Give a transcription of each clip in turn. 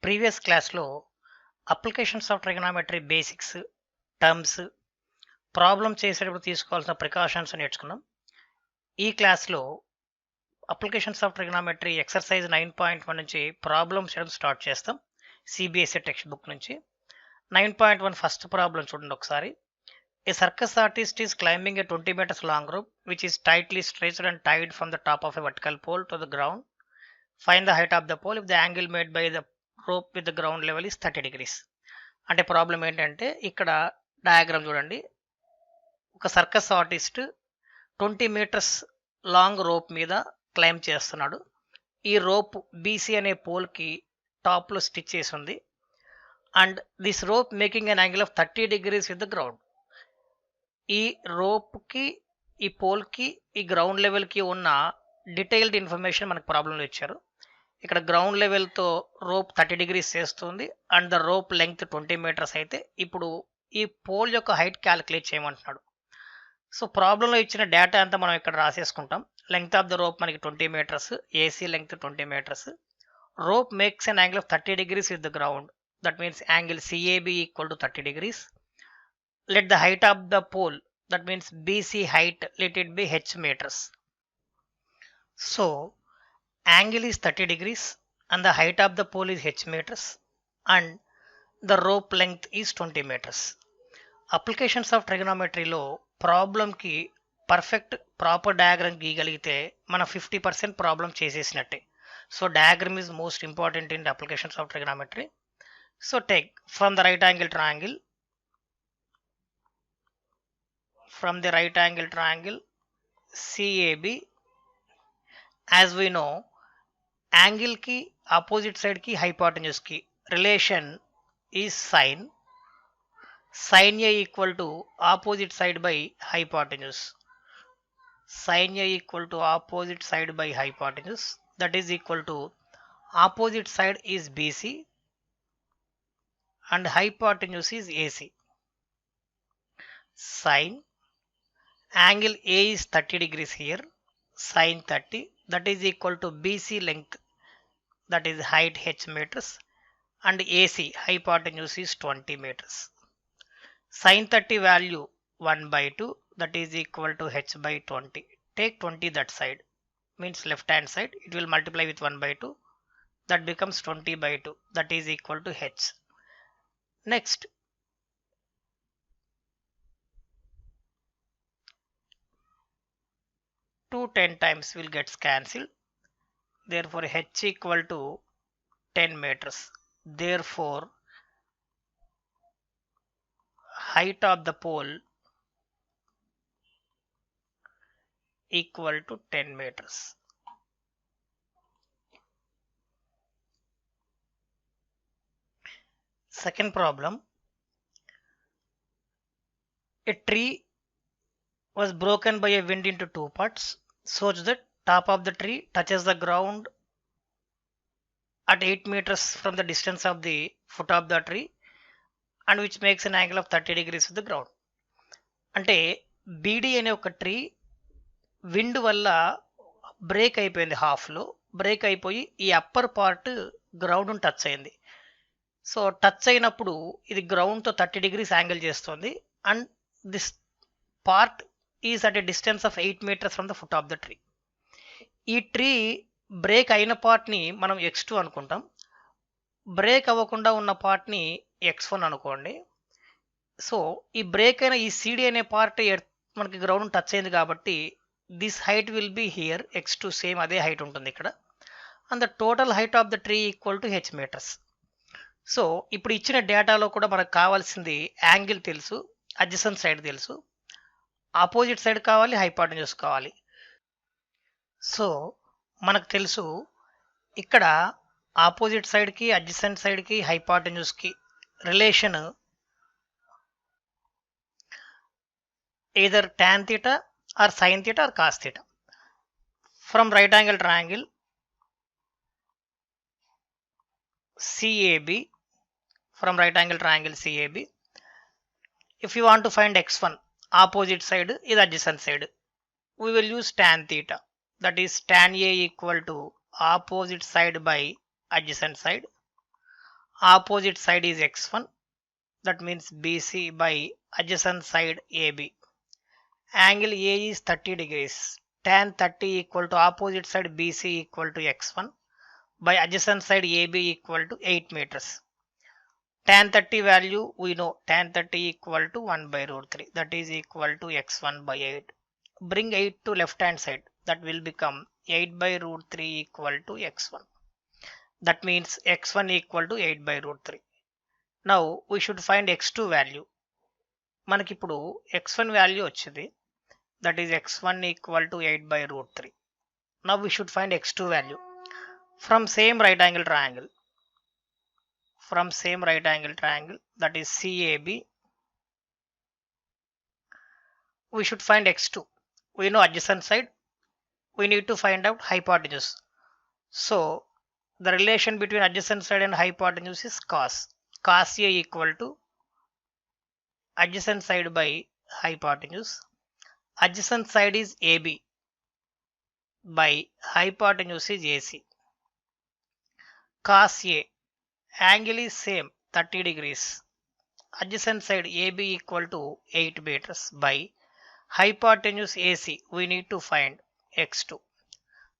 Previous క్లాస్లో applications of trigonometry basics, terms, problem చేసేటప్పుడు తీసుకోవాల్సిన ప్రికాషన్స్ నేర్చుకున్నాం. ఈ క్లాస్లో అప్లికేషన్స్ ఆఫ్ ట్రిగనామెట్రీ ఎక్సర్సైజ్ 9.1 నుంచి ప్రాబ్లమ్స్ చేయడం స్టార్ట్ చేస్తాం. సిబిఎస్ఈ టెక్స్ట్ బుక్ నుంచి 9.1 ఫస్ట్ ప్రాబ్లం చూడండి ఒకసారి. A circus artist is climbing a 20 meters long rope which is tightly stretched and tied from the top of a vertical pole to the ground. Find the height of the pole if the angle made by the rope with the ground level is 30 degrees. అంటే problem ఏంటంటే ఇక్కడ diagram చూడండి. ఒక circus artist 20 meters long rope మీద climb చేస్తున్నాడు. ఈ rope BC అనే పోల్కి టాప్లో స్టిచ్ చేసి ఉంది. And this rope making an angle of 30 degrees with the ground. ఈ రోప్కి, ఈ పోల్కి, ఈ గ్రౌండ్ లెవెల్కి ఉన్న డీటెయిల్డ్ ఇన్ఫర్మేషన్ మనకు ప్రాబ్లంలో ఇచ్చారు. ఇక్కడ గ్రౌండ్ లెవెల్తో రోప్ 30 degrees చేస్తుంది and the rope length 20 meters అయితే ఇప్పుడు ఈ పోల్ యొక్క హైట్ క్యాలిక్యులేట్ చేయమంటున్నాడు. సో ప్రాబ్లంలో ఇచ్చిన డేటా అంతా మనం ఇక్కడ రాసేసుకుంటాం. లెంగ్త్ ఆఫ్ ద రోప్ మనకి 20 meters, AC length 20 meters. Rope makes an angle of 30 degrees with the ground. That means angle CAB equal to 30 degrees. Let the height of the pole, that means BC height, let it be h meters. So angle is 30 degrees and the height of the pole is h meters and the rope length is 20 meters. Applications of trigonometry లో problem కి perfect proper diagram గీయగలిగితే మన 50% problem చేసేసినట్టే. So diagram is most important in the applications of trigonometry. So take from the right angle triangle, from the right angle triangle CAB, as we know angle ki opposite side ki hypotenuse ki relation is sin A equal to opposite side by hypotenuse. Sin A equal to opposite side by hypotenuse, that is equal to opposite side is BC and hypotenuse is AC. Sin angle A is 30 degrees here, sin 30, that is equal to BC length, that is height h meters, and AC hypotenuse is 20 meters. Sin 30 value 1/2, that is equal to h by 20. Take 20 that side, means left hand side, it will multiply with 1/2, that becomes 20/2, that is equal to h. Next, 2 10 times will get cancelled, therefore h equal to 10 meters. Therefore height of the pole equal to 10 meters. Second problem, a tree was broken by a wind into two parts such that top of the tree touches the ground at 8 meters from the distance of the foot of the tree and which makes an angle of 30 degrees with the ground. అంటే బీడీ అనే ఒక tree wind వల్ల break అయిపోయింది, హాఫ్లో break అయిపోయి ఈ upper part ground touch అయింది. So touch అయినప్పుడు ఇది గ్రౌండ్తో 30 degrees యాంగిల్ చేస్తుంది and this part is at a distance of 8 meters from the foot of the tree. ఈ ట్రీ బ్రేక్ అయిన పార్ట్ని మనం x2 అనుకుంటాం, బ్రేక్ అవ్వకుండా ఉన్న పార్ట్ని x1 అనుకోండి. సో ఈ బ్రేక్ అయిన ఈ CD అనే పార్ట్ మనకి గ్రౌండ్ టచ్ అయింది కాబట్టి this height will be here x2, same అదే హైట్ ఉంటుంది ఇక్కడ. And the total height of the tree equal to h meters. So ఇప్పుడు ఇచ్చిన డేటాలో కూడా మనకు కావాల్సింది యాంగిల్ తెలుసు, అడ్జసెంట్ సైడ్ తెలుసు, ఆపోజిట్ సైడ్ కావాలి, హైపోటెన్యూస్ కావాలి. సో మనకు తెలుసు ఇక్కడ ఆపోజిట్ సైడ్కి, అడ్జసెంట్ సైడ్కి, హైపోటెన్యూస్కి relation either tan theta or sin theta or cos theta. From right angle triangle CAB, from right angle triangle CAB, if you want to find x1, opposite side is adjacent side, we will use tan theta, that is tan A equal to opposite side by adjacent side, opposite side is x1, that means BC by adjacent side AB. Angle A is 30 degrees. Tan 30 equal to opposite side BC equal to x1 by adjacent side AB equal to 8 meters. Tan 30 value we know, tan 30 equal to 1 by root 3, that is equal to x1 by 8. Bring 8 to left hand side, that will become 8 by root 3 equal to x1. That means x1 equal to 8 by root 3. Now we should find x2 value. మనకి ఇప్పుడు x1 value వచ్చింది, that is x1 equal to 8 by root 3. Now we should find x2 value from same right angle triangle. From same right angle triangle, that is CAB, we should find x2. We know adjacent side, we need to find out hypotenuse. So the relation between adjacent side and hypotenuse is cos. Cos A equal to adjacent side by hypotenuse. Adjacent side is AB by hypotenuse is AC. Cos A, angle is same 30 degrees. Adjacent side AB equal to 8 meters by hypotenuse AC, we need to find x2.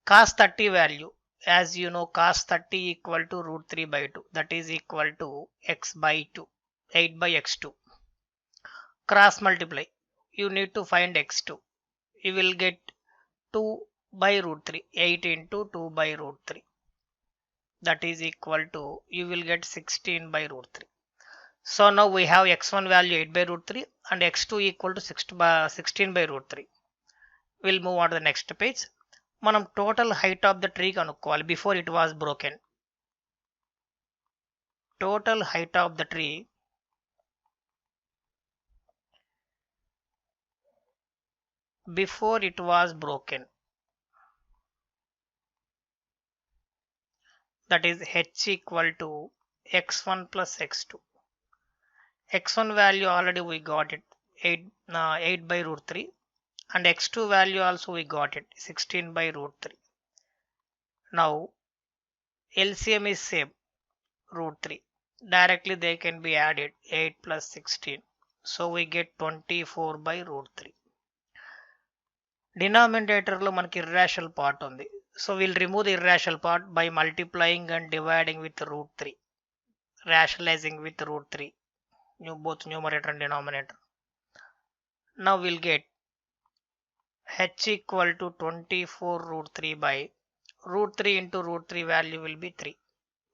Cos 30 value, as you know, cos 30 equal to root 3 by 2, that is equal to x by 2, 8 by x2. Cross multiply, you need to find x2. You will get 2 by root 3, 8 into 2 by root 3, that is equal to, you will get 16 by root 3. So now we have x1 value 8 by root 3 and x2 equal to 16 by root 3. We'll move on to the next page. మనం total height of the tree కనుక్కోవాలి before it was broken. Total height of the tree before it was broken, that is h equal to x1 plus x2. x1 value already we got it, 8 by root 3, and x2 value also we got it, 16 by root 3. Now LCM is same, root 3. Directly they can be added, 8 plus 16. So we get 24 by root 3. Denominator lo manaki irrational part undi. So we'll remove the irrational part by multiplying and dividing with root 3. Rationalizing with root 3. Both numerator and denominator. Now we'll get h equal to 24 root 3 by root 3 into root 3 value will be 3.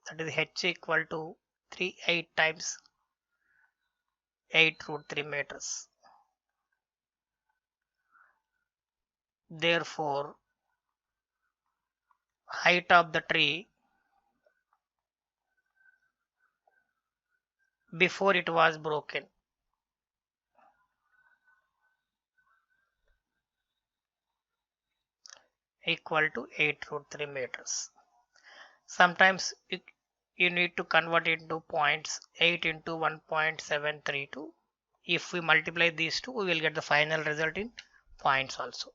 That is h equal to 8 times 8 root 3 meters. Therefore, height of the tree before it was broken equal to 8 root 3 meters. Sometimes you need to convert it into points, 8 into 1.732. If we multiply these two, we will get the final result in points also.